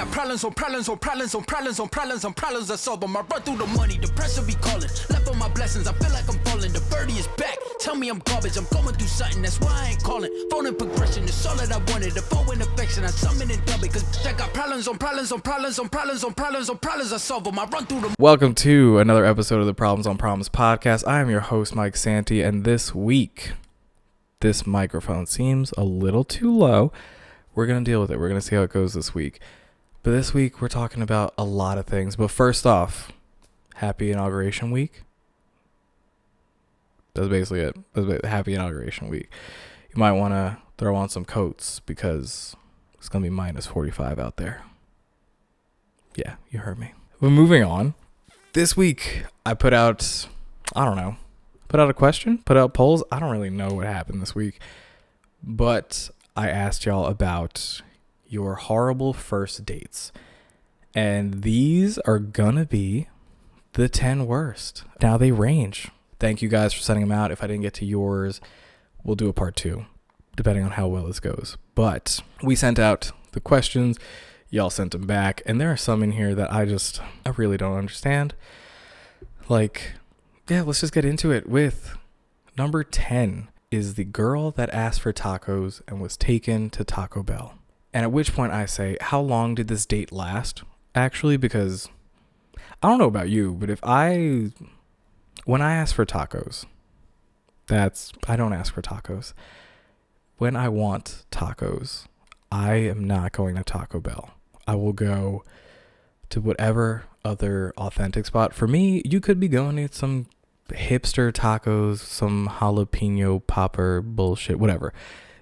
got problems on problems on problems on problems on problems on problems. I solve them. I run through the money. The pressure be calling. Left on my blessings. I feel like I'm falling. The birdie is back. Tell me I'm garbage. I'm going through something. That's why I ain't calling. Phone and progression is all that I wanted. The phone and affection. I summon and dub it. Cause I got problems on problems on problems on problems on problems on problems. I solve them. I run through them. Welcome to another episode of the Problems on Problems podcast. I am your host, Mike Santee, and this week, this microphone seems a little too low. We're going to deal with it. We're going to see how it goes this week. But this week, we're talking about a lot of things. But first off, happy inauguration week. That's basically it. Happy inauguration week. You might want to throw on some coats because it's going to be minus 45 out there. Yeah, you heard me. But moving on. This week, I put out a question, put out polls. I don't really know what happened this week. But I asked y'all about your horrible first dates. And these are gonna be the 10 worst. Now they range. Thank you guys for sending them out. If I didn't get to yours, we'll do a part 2, depending on how well this goes. But we sent out the questions. Y'all sent them back. And there are some in here that I really don't understand. Let's just get into it with number 10 is the girl that asked for tacos and was taken to Taco Bell. And at which point I say, how long did this date last? Actually, because I don't know about you, but when I ask for tacos, I don't ask for tacos. When I want tacos, I am not going to Taco Bell. I will go to whatever other authentic spot. For me, you could be going to some hipster tacos, some jalapeno popper bullshit, whatever.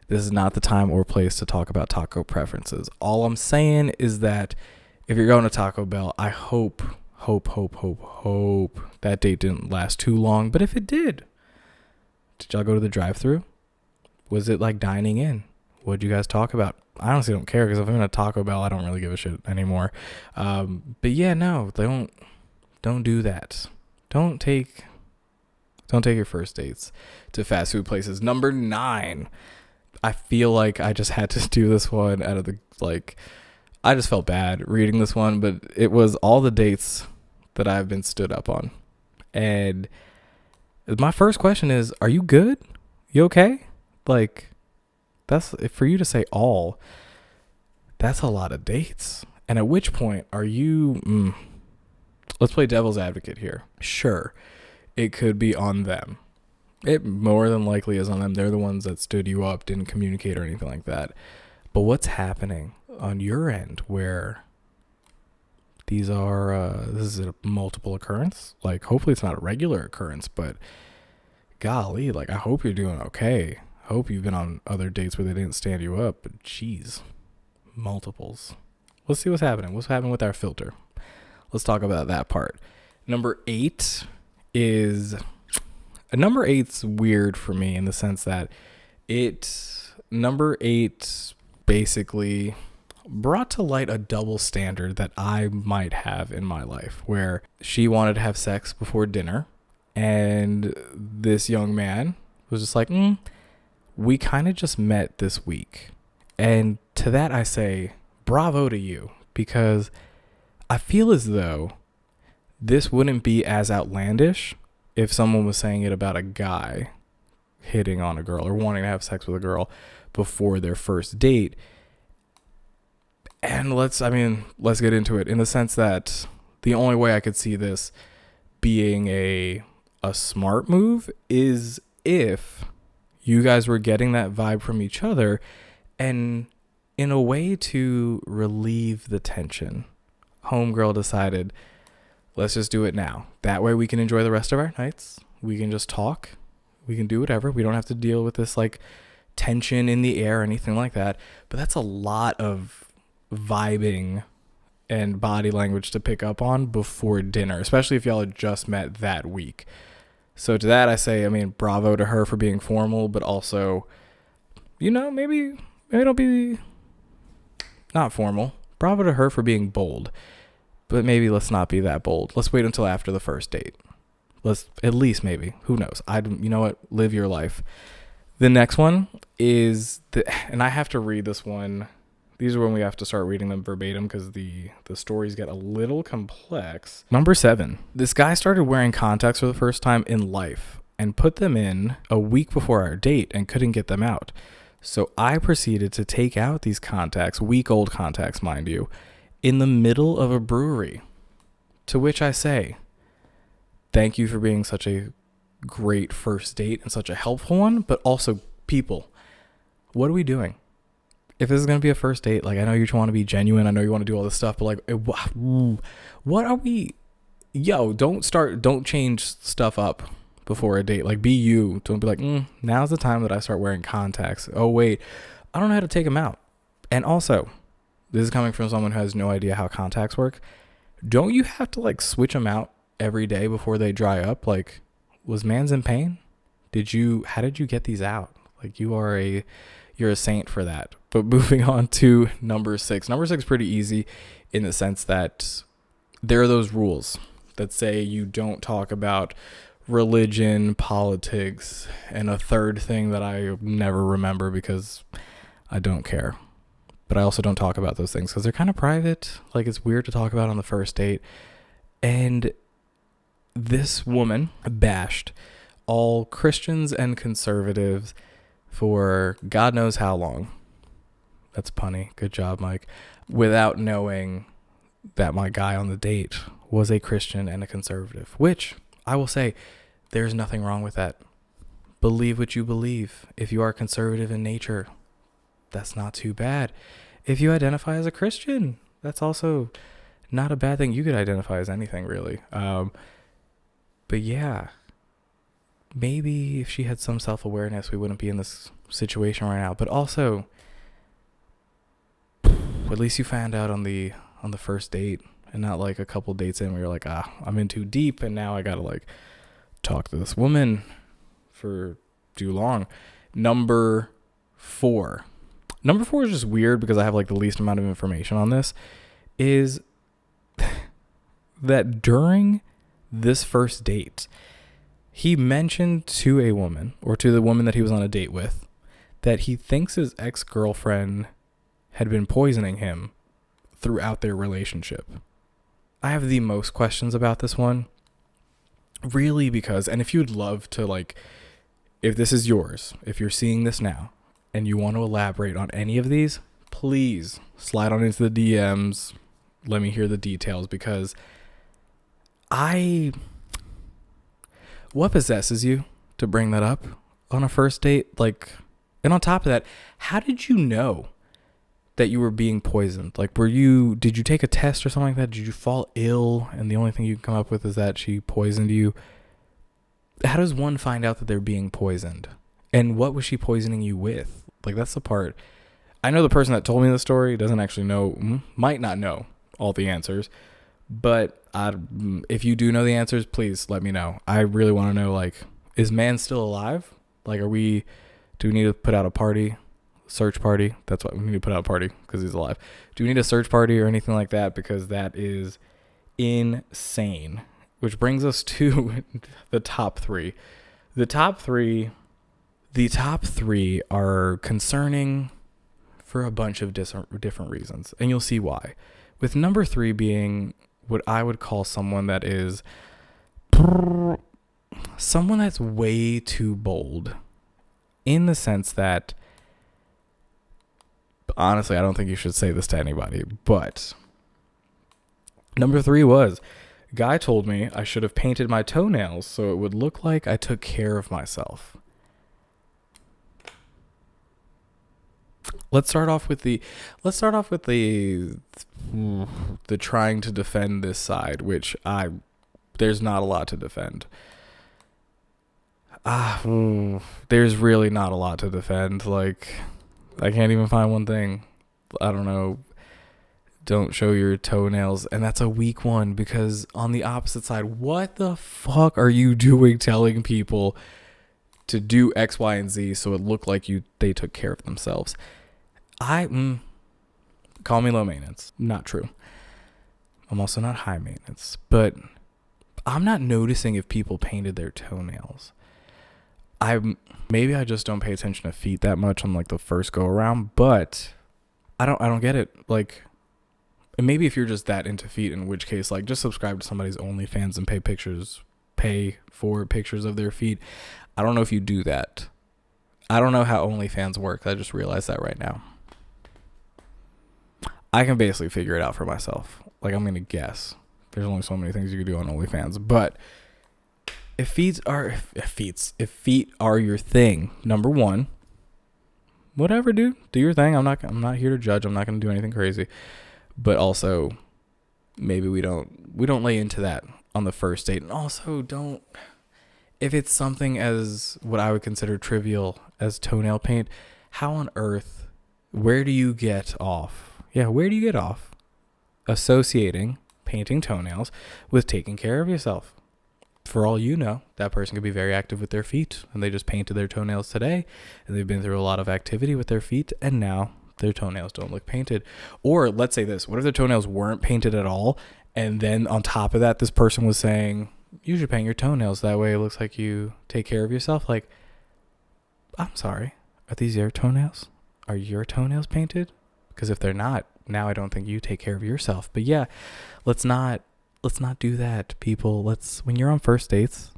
This is not the time or place to talk about taco preferences. All I'm saying is that if you're going to Taco Bell, I hope that date didn't last too long. But if it did y'all go to the drive-thru? Was it like dining in? What'd you guys talk about? I honestly don't care because if I'm in a Taco Bell, I don't really give a shit anymore. But yeah, no, don't do that. Don't take your first dates to fast food places. Number 9. I feel like I just had to do this one out of I just felt bad reading this one, but it was all the dates that I've been stood up on. And my first question is, are you good? You okay? That's for you to say all. That's a lot of dates. And at which point are you, let's play devil's advocate here. Sure. It could be on them. It more than likely is on them. They're the ones that stood you up, didn't communicate or anything like that. But what's happening on your end where these are, this is a multiple occurrence? Hopefully it's not a regular occurrence, but golly, I hope you're doing okay. I hope you've been on other dates where they didn't stand you up, but geez, multiples. Let's see what's happening. What's happening with our filter? Let's talk about that part. Number 8 is... Number 8's weird for me in the sense that number 8 basically brought to light a double standard that I might have in my life where she wanted to have sex before dinner and this young man was just like, we kind of just met this week. And to that I say, bravo to you, because I feel as though this wouldn't be as outlandish if someone was saying it about a guy hitting on a girl or wanting to have sex with a girl before their first date. And let's get into it in the sense that the only way I could see this being a smart move is if you guys were getting that vibe from each other and in a way to relieve the tension, homegirl decided, let's just do it now. That way we can enjoy the rest of our nights. We can just talk. We can do whatever. We don't have to deal with this tension in the air or anything like that. But that's a lot of vibing and body language to pick up on before dinner, especially if y'all had just met that week. So to that I say, bravo to her for being formal, but also, maybe it'll be not formal. Bravo to her for being bold. But maybe let's not be that bold. Let's wait until after the first date. Let's at least maybe. Who knows? You know what? Live your life. The next one is and I have to read this one These are when we have to start reading them verbatim because the stories get a little complex. Number 7. This guy started wearing contacts for the first time in life and put them in a week before our date and couldn't get them out. So I proceeded to take out these contacts, week-old contacts, mind you, in the middle of a brewery. To which I say, thank you for being such a great first date and such a helpful one, but also, people, what are we doing? If this is going to be a first date, like, I know you want to be genuine, I know you want to do all this stuff, but like, what are we, don't change stuff up before a date. Like, be you. Don't be like, now's the time that I start wearing contacts. Oh wait, I don't know how to take them out. And also, this is coming from someone who has no idea how contacts work. Don't you have to like switch them out every day before they dry up? Like, was man's in pain? How did you get these out? Like, you're a saint for that. But moving on to number 6. Number 6 is pretty easy in the sense that there are those rules that say you don't talk about religion, politics, and a third thing that I never remember because I don't care. But I also don't talk about those things because they're kind of private. Like, it's weird to talk about on the first date. And this woman bashed all Christians and conservatives for God knows how long. That's punny. Good job, Mike. Without knowing that my guy on the date was a Christian and a conservative, which I will say there's nothing wrong with that. Believe what you believe. If you are conservative in nature, that's not too bad. If you identify as a Christian, that's also not a bad thing. You could identify as anything, really. But yeah, maybe if she had some self-awareness, we wouldn't be in this situation right now. But also, at least you found out on the first date and not like a couple dates in where you're like, I'm in too deep and now I gotta like talk to this woman for too long. Number 4 is just weird because I have like the least amount of information on this, is that during this first date, he mentioned to a woman, or to the woman that he was on a date with, that he thinks his ex-girlfriend had been poisoning him throughout their relationship. I have the most questions about this one, really, because, and if you'd love to, like, if this is yours, if you're seeing this now and you want to elaborate on any of these, please slide on into the DMs. Let me hear the details, because what possesses you to bring that up on a first date? Like, and on top of that, how did you know that you were being poisoned? Like, did you take a test or something like that? Did you fall ill and the only thing you can come up with is that she poisoned you? How does one find out that they're being poisoned? And what was she poisoning you with? Like, that's the part. I know the person that told me the story doesn't actually know, might not know all the answers, but if you do know the answers, please let me know. I really want to know, like, is man still alive? Like, do we need to put out a party? Search party? That's what we need to put out a party, because he's alive. Do we need a search party or anything like that? Because that is insane. Which brings us to the top 3. The top three are concerning for a bunch of different reasons, and you'll see why. With number 3 being what I would call someone that's way too bold, in the sense that, honestly, I don't think you should say this to anybody, but number 3 was, guy told me I should have painted my toenails so it would look like I took care of myself. Let's start off with the trying to defend this side, which there's not a lot to defend. There's really not a lot to defend. Like, I can't even find one thing. I don't know. Don't show your toenails. And that's a weak one, because on the opposite side, what the fuck are you doing telling people to do X, Y, and Z so it looked like they took care of themselves? Call me low maintenance. Not true. I'm also not high maintenance. But I'm not noticing if people painted their toenails. Maybe I just don't pay attention to feet that much on like the first go around, but I don't get it. Like, and maybe if you're just that into feet, in which case, like, just subscribe to somebody's OnlyFans and pay for pictures of their feet. I don't know if you do that. I don't know how OnlyFans work. I just realized that right now. I can basically figure it out for myself. Like, I'm going to guess. There's only so many things you can do on OnlyFans. But if feet are your thing, number one, whatever, dude, do your thing. I'm not here to judge. I'm not going to do anything crazy. But also, maybe we don't lay into that on the first date. And also, don't, if it's something as what I would consider trivial as toenail paint, how on earth, where do you get off? Yeah, where do you get off associating painting toenails with taking care of yourself? For all you know, that person could be very active with their feet, and they just painted their toenails today, and they've been through a lot of activity with their feet, and now their toenails don't look painted. Or let's say this, what if their toenails weren't painted at all, and then on top of that, this person was saying, you should paint your toenails, that way it looks like you take care of yourself. Like, I'm sorry, are these your toenails? Are your toenails painted? Because if they're not, now I don't think you take care of yourself. But yeah, let's not do that, people. When you're on first dates,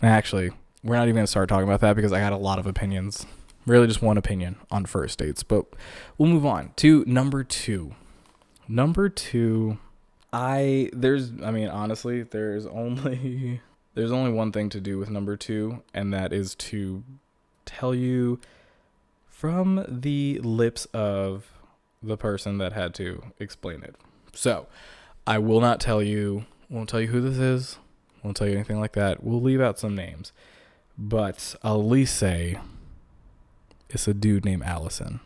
actually, we're not even gonna start talking about that because I got a lot of opinions. Really just one opinion on first dates, but we'll move on to number two. Honestly, there's only one thing to do with number two, and that is to tell you from the lips of the person that had to explain it. So I won't tell you who this is, won't tell you anything like that. We'll leave out some names, but I'll at least say it's a dude named Allison.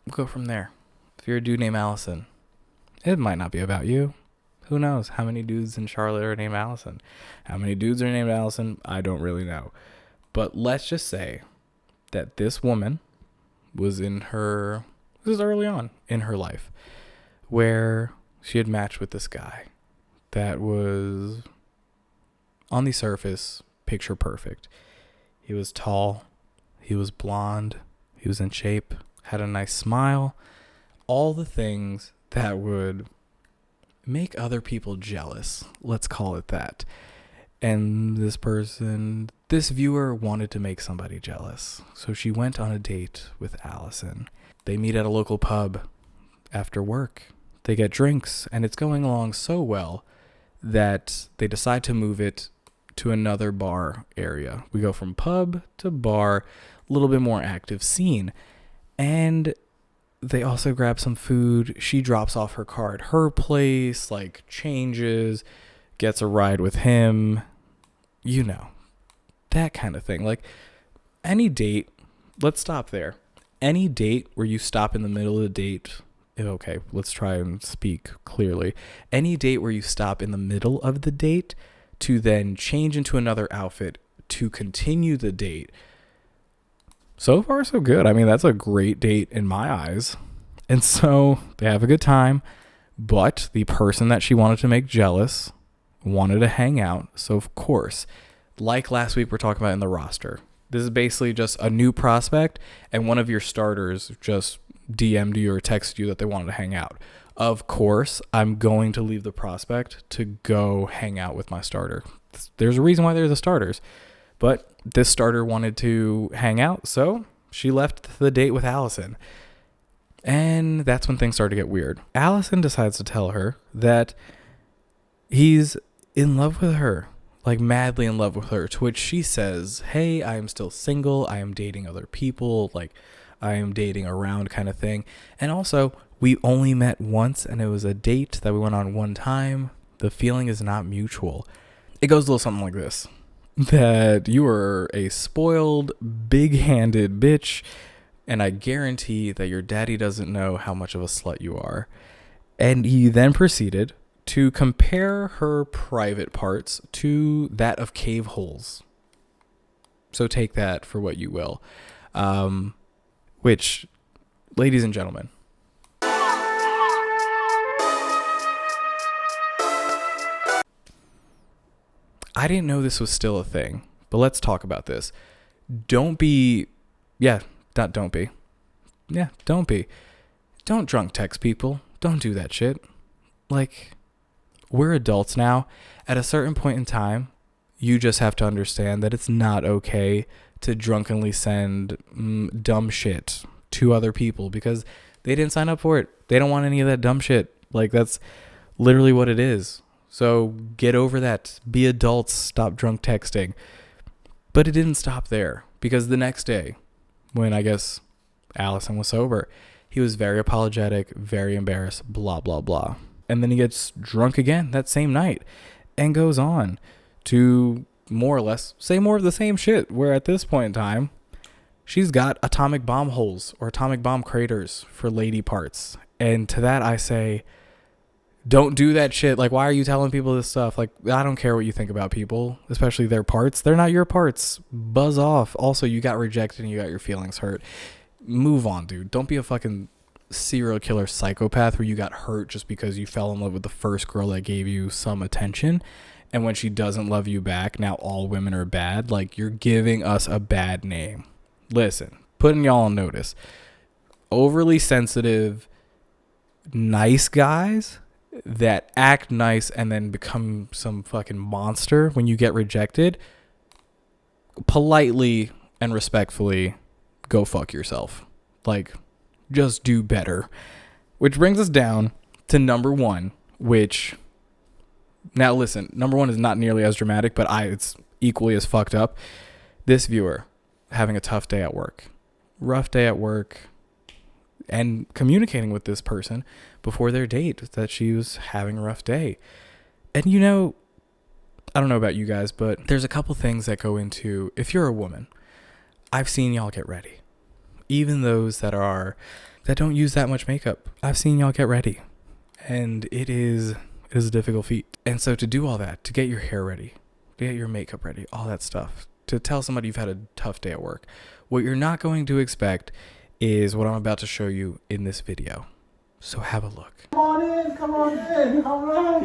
We'll go from there. If you're a dude named Allison, it might not be about you. Who knows how many dudes in Charlotte are named Allison? How many dudes are named Allison? I don't really know. But let's just say that this woman was this is early on in her life, where she had matched with this guy that was, on the surface, picture perfect. He was tall, he was blonde, he was in shape, had a nice smile, all the things that would make other people jealous, let's call it that. And this viewer wanted to make somebody jealous. So she went on a date with Allison. They meet at a local pub after work. They get drinks, and it's going along so well that they decide to move it to another bar area. We go from pub to bar, a little bit more active scene. And they also grab some food. She drops off her car at her place, like changes, gets a ride with him, you know, that kind of thing. Like any date, let's stop there. Any date where you stop in the middle of the date, okay, let's try and speak clearly. Any date where you stop in the middle of the date to then change into another outfit to continue the date, so far so good. I mean, that's a great date in my eyes. And so they have a good time, but the person that she wanted to make jealous wanted to hang out. So of course, like last week we're talking about in the roster, this is basically just a new prospect, and one of your starters just DM'd you or texted you that they wanted to hang out. Of course, I'm going to leave the prospect to go hang out with my starter. There's a reason why they're the starters. But this starter wanted to hang out, so she left the date with Allison. And that's when things start to get weird. Allison decides to tell her that he's in love with her, like madly in love with her, to which she says, hey, I am still single. I am dating other people. Like, I am dating around kind of thing. And also, we only met once, and it was a date that we went on one time. The feeling is not mutual. It goes a little something like this. That you are a spoiled, big-handed bitch, and I guarantee that your daddy doesn't know how much of a slut you are. And he then proceeded to compare her private parts to that of cave holes. So take that for what you will. Which, ladies and gentlemen, I didn't know this was still a thing, but let's talk about this. Don't be. don't drunk text people. Don't do that shit. Like, we're adults now. At a certain point in time, you just have to understand that it's not okay to drunkenly send dumb shit to other people because they didn't sign up for it. They don't want any of that dumb shit. Like, that's literally what it is. So get over that. Be adults. Stop drunk texting. But it didn't stop there, because the next day, when I guess Allison was sober, he was very apologetic, very embarrassed, blah, blah, blah. And then he gets drunk again that same night and goes on to more or less say more of the same shit, where at this point in time, she's got atomic bomb holes or atomic bomb craters for lady parts. And to that I say, don't do that shit. Like, why are you telling people this stuff? Like, I don't care what you think about people, especially their parts. They're not your parts. Buzz off. Also, you got rejected and you got your feelings hurt. Move on, dude. Don't be a fucking serial killer psychopath where you got hurt just because you fell in love with the first girl that gave you some attention. And when she doesn't love you back, now all women are bad. Like, you're giving us a bad name. Listen, putting y'all on notice. Overly sensitive, nice guys that act nice and then become some fucking monster when you get rejected, politely and respectfully go fuck yourself. Like, just do better. Which brings us down to number one, which, now listen, number one is not nearly as dramatic, but it's equally as fucked up. This viewer having a tough day at work, rough day at work, and communicating with this person before their date that she was having a rough day. And you know, I don't know about you guys, but there's a couple things that go into, if you're a woman, I've seen y'all get ready. Even those that don't use that much makeup, I've seen y'all get ready. And it is a difficult feat. And so to do all that, to get your hair ready, to get your makeup ready, all that stuff, to tell somebody you've had a tough day at work, what you're not going to expect is what I'm about to show you in this video. So have a look. Come on in, all right.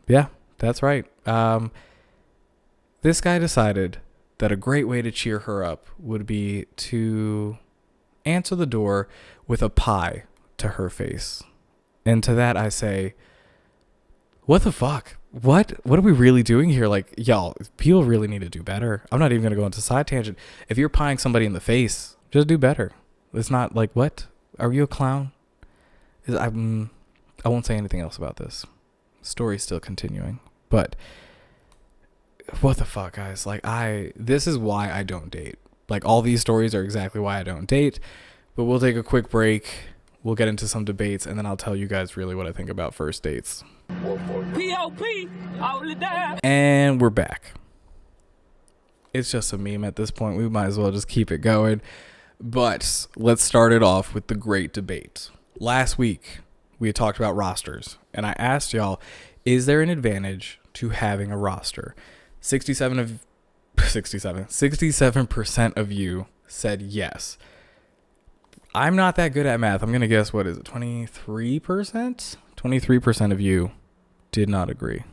Yeah, that's right. This guy decided that a great way to cheer her up would be to answer the door with a pie to her face. And to that I say, what the fuck? What are we really doing here? Like, y'all, people really need to do better. I'm not even going to go into side tangent. If you're pieing somebody in the face, just do better. It's not like, what? Are you a clown? I won't say anything else about this. Story's still continuing. But what the fuck, guys? Like, this is why I don't date. Like, all these stories are exactly why I don't date. But we'll take a quick break. We'll get into some debates, and then I'll tell you guys really what I think about first dates. P.O.P. And we're back. It's just a meme at this point. We might as well just keep it going. But let's start it off with the great debate. Last week, we had talked about rosters, and I asked y'all, is there an advantage to having a roster? 67% of you said yes. I'm not that good at math. I'm going to guess, what is it, 23%? 23% of you did not agree.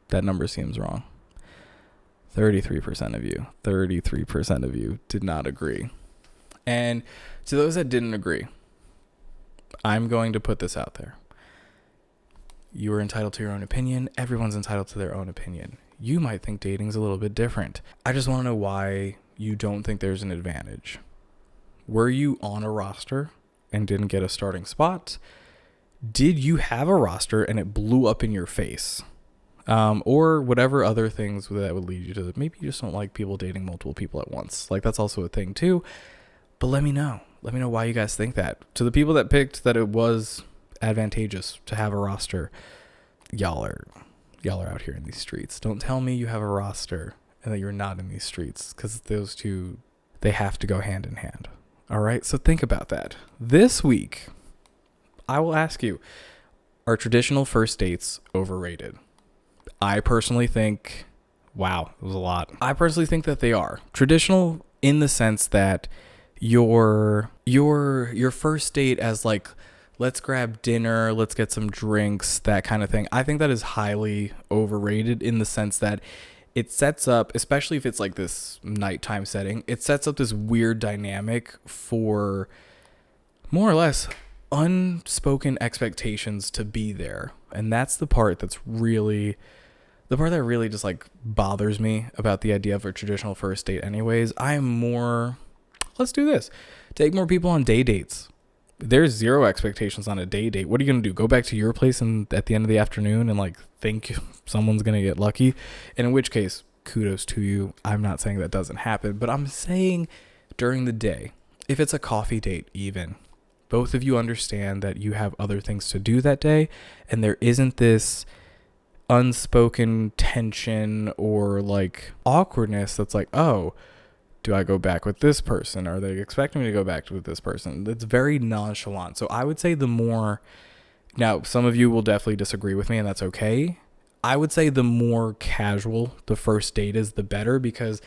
That number seems wrong. 33% of you did not agree. And to those that didn't agree, I'm going to put this out there. You are entitled to your own opinion. Everyone's entitled to their own opinion. You might think dating's a little bit different. I just want to know why you don't think there's an advantage. Were you on a roster and didn't get a starting spot? Did you have a roster and it blew up in your face? Or whatever other things that would lead you to, maybe you just don't like people dating multiple people at once. Like, that's also a thing too. But let me know. Let me know why you guys think that. To the people that picked that it was advantageous to have a roster, y'all are out here in these streets. Don't tell me you have a roster and that you're not in these streets, because those two, they have to go hand in hand. All right, so think about that. This week, I will ask you, are traditional first dates overrated? I personally think, wow, it was a lot. I personally think that they are. Traditional in the sense that your first date as like, let's grab dinner, let's get some drinks, that kind of thing. I think that is highly overrated in the sense that it sets up, especially if it's like this nighttime setting, it sets up this weird dynamic for more or less unspoken expectations to be there. And that's the part that really just like bothers me about the idea of a traditional first date anyways. I am more, let's do this. Take more people on day dates. There's zero expectations on a day date. What are you going to do? Go back to your place and at the end of the afternoon and like think someone's going to get lucky? And in which case, kudos to you. I'm not saying that doesn't happen, but I'm saying during the day, if it's a coffee date even, both of you understand that you have other things to do that day and there isn't this unspoken tension or like awkwardness that's like, oh, do I go back with this person? Are they expecting me to go back with this person? It's very nonchalant. So I would say the more, now some of you will definitely disagree with me and that's okay. I would say the more casual the first date is, the better, because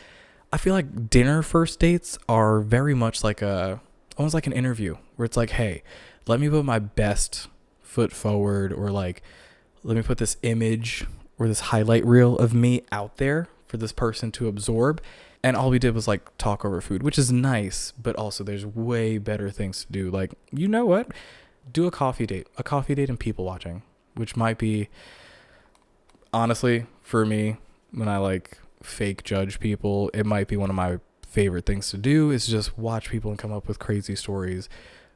I feel like dinner first dates are very much like almost like an interview where it's like, hey, let me put my best foot forward, or like, let me put this image or this highlight reel of me out there for this person to absorb. And all we did was like talk over food, which is nice, but also there's way better things to do. Like, you know what? Do a coffee date and people watching, which might be, honestly, for me, when I like fake judge people, it might be one of my favorite things to do is just watch people and come up with crazy stories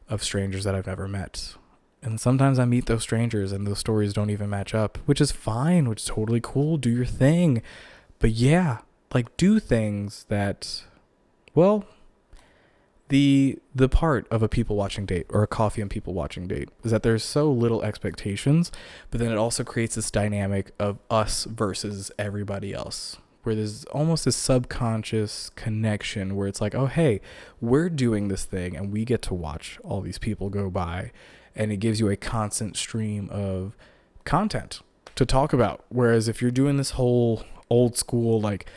of strangers that I've never met. And sometimes I meet those strangers and those stories don't even match up, which is fine, which is totally cool. Do your thing. But yeah, like do things that, well, the part of a people watching date or a coffee and people watching date is that there's so little expectations, but then it also creates this dynamic of us versus everybody else, where there's almost a subconscious connection where it's like, oh, hey, we're doing this thing and we get to watch all these people go by, and it gives you a constant stream of content to talk about. Whereas if you're doing this whole old school, like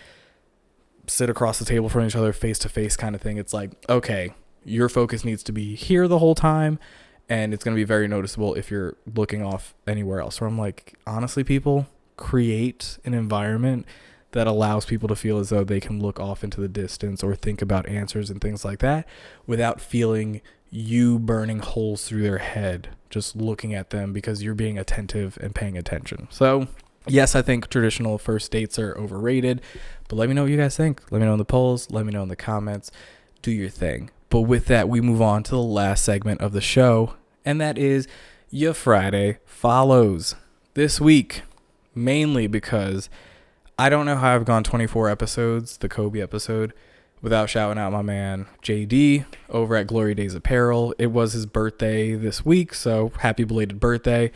sit across the table from each other face to face kind of thing, it's like, okay, your focus needs to be here the whole time, and it's going to be very noticeable if you're looking off anywhere else. So I'm like, honestly, people, create an environment that allows people to feel as though they can look off into the distance or think about answers and things like that without feeling you burning holes through their head just looking at them because you're being attentive and paying attention. So yes, I think traditional first dates are overrated, but let me know what you guys think. Let me know in the polls. Let me know in the comments. Do your thing. But with that, we move on to the last segment of the show, and that is your Friday follows. This week, mainly because I don't know how I've gone 24 episodes, the Kobe episode, without shouting out my man JD over at Glory Days Apparel. It was his birthday this week, so happy belated birthday.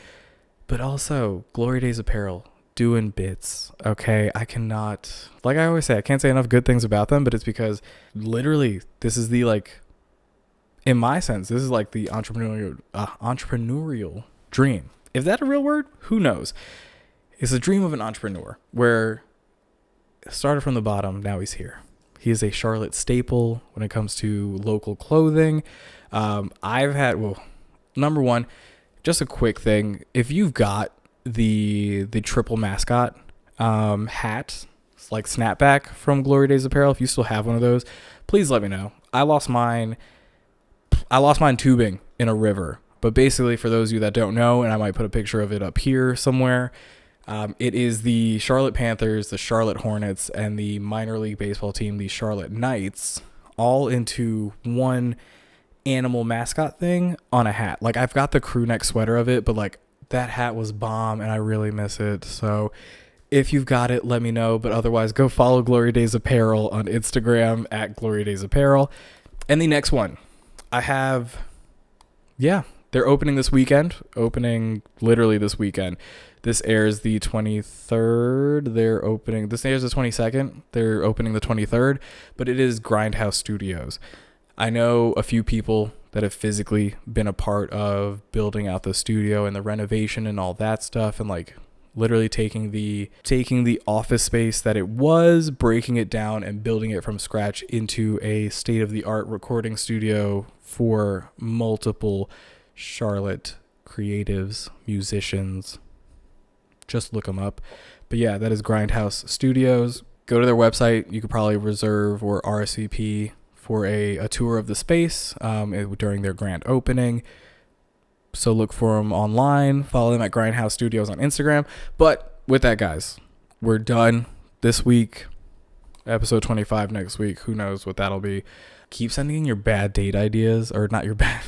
But also, Glory Days Apparel, doing bits, okay? I cannot, like I always say, I can't say enough good things about them, but it's because literally this is the, like, in my sense, this is like the entrepreneurial dream. Is that a real word? Who knows? It's a dream of an entrepreneur where started from the bottom, now he's here. He is a Charlotte staple when it comes to local clothing. I've had, well, number one, just a quick thing. If you've got the triple mascot hat, like snapback from Glory Days Apparel, if you still have one of those, please let me know. I lost mine tubing in a river. But basically, for those of you that don't know, and I might put a picture of it up here somewhere, it is the Charlotte Panthers, the Charlotte Hornets, and the minor league baseball team, the Charlotte Knights, all into one animal mascot thing on a hat. Like, I've got the crew neck sweater of it, but like that hat was bomb and I really miss it. So if you've got it, let me know. But otherwise, go follow Glory Days Apparel on Instagram at Glory Days Apparel. And the next one I have, they're opening this weekend, literally this weekend. This airs the 23rd. This airs the 22nd. They're opening the 23rd, but it is Grindhouse Studios. I know a few people that have physically been a part of building out the studio and the renovation and all that stuff, and like literally taking the office space that it was, breaking it down and building it from scratch into a state-of-the-art recording studio for multiple Charlotte creatives, musicians. Just look them up. But yeah, that is Grindhouse Studios. Go to their website. You could probably reserve or RSVP for a tour of the space during their grand opening. So look for them online. Follow them at Grindhouse Studios on Instagram. But with that, guys, we're done this week. Episode 25 next week. Who knows what that'll be. Keep sending in your bad date ideas. Or not your bad...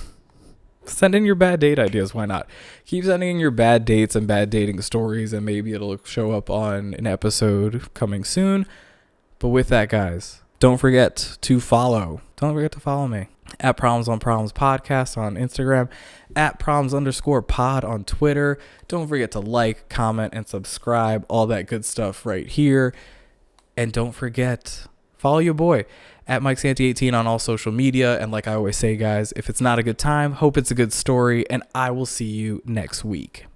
Send in your bad date ideas. Why not? Keep sending in your bad dates and bad dating stories, and maybe it'll show up on an episode coming soon. But with that, guys, don't forget to follow. Don't forget to follow me at Problems on Problems Podcast on Instagram, at Problems_pod on Twitter. Don't forget to like, comment, and subscribe. All that good stuff right here. And don't forget, follow your boy at Mike Santy 18 on all social media. And like I always say, guys, if it's not a good time, hope it's a good story. And I will see you next week.